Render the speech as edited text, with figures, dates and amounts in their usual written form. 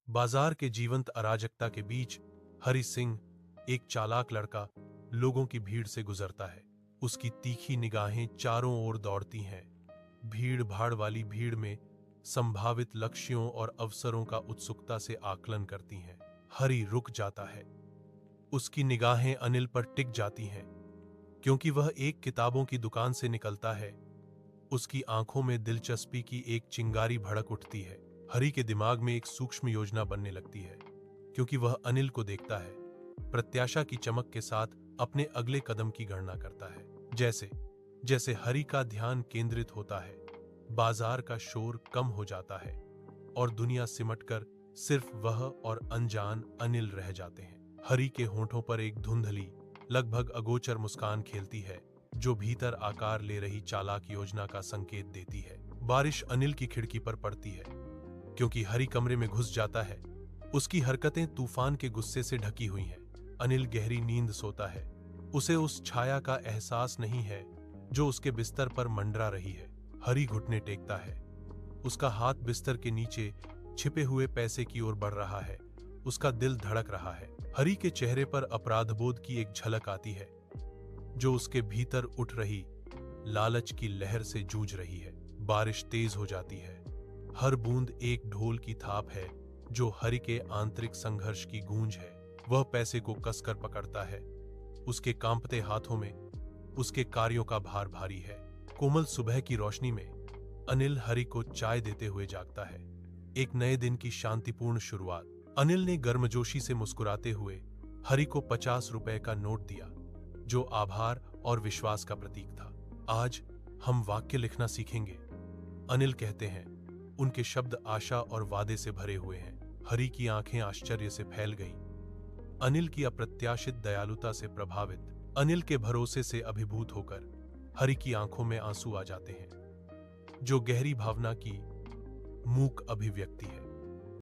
बाजार के जीवंत अराजकता के बीच हरि सिंह, एक चालाक लड़का, लोगों की भीड़ से गुजरता है। उसकी तीखी निगाहें चारों ओर दौड़ती हैं, भीड़ भाड़ वाली भीड़ में संभावित लक्ष्यों और अवसरों का उत्सुकता से आकलन करती हैं। हरि रुक जाता है। उसकी निगाहें अनिल पर टिक जाती हैं, क्योंकि वह एक किताबों की दुकान से निकलता है। उसकी आंखों में दिलचस्पी की एक चिंगारी भड़क उठती है। हरि के दिमाग में एक सूक्ष्म योजना बनने लगती है, क्योंकि वह अनिल को देखता है, प्रत्याशा की चमक के साथ अपने अगले कदम की गणना करता है। जैसे जैसे हरि का ध्यान केंद्रित होता है, बाजार का शोर कम हो जाता है और दुनिया सिमटकर सिर्फ वह और अनजान अनिल रह जाते हैं। हरि के होंठों पर एक धुंधली, लगभग अगोचर मुस्कान खेलती है, जो भीतर आकार ले रही चालाक योजना का संकेत देती है। बारिश अनिल की खिड़की पर पड़ती है, क्योंकि हरि कमरे में घुस जाता है। उसकी हरकतें तूफान के गुस्से से ढकी हुई हैं। अनिल गहरी नींद सोता है। उसे उस छाया का एहसास नहीं है जो उसके बिस्तर पर मंडरा रही है। हरि घुटने टेकता है। उसका हाथ बिस्तर के नीचे छिपे हुए पैसे की ओर बढ़ रहा है। उसका दिल धड़क रहा है। हरि के चेहरे पर अपराधबोध की एक झलक आती है, जो उसके भीतर उठ रही लालच की लहर से जूझ रही है। बारिश तेज हो जाती है। हर बूंद एक ढोल की थाप है, जो हरि के आंतरिक संघर्ष की गूंज है। वह पैसे को कसकर पकड़ता है। उसके कांपते हाथों में उसके कार्यों का भार भारी है। कोमल सुबह की रोशनी में अनिल हरि को चाय देते हुए जागता है। एक नए दिन की शांतिपूर्ण शुरुआत। अनिल ने गर्मजोशी से मुस्कुराते हुए हरि को 50 रुपए का नोट दिया, जो आभार और विश्वास का प्रतीक था। आज हम वाक्य लिखना सीखेंगे, अनिल कहते हैं। उनके शब्द आशा और वादे से भरे हुए हैं। हरि की आंखें आश्चर्य से फैल गईं। अनिल की अप्रत्याशित दयालुता से प्रभावित, अनिल के भरोसे से अभिभूत होकर हरि की आंखों में आंसू आ जाते हैं, जो गहरी भावना की मूक अभिव्यक्ति है।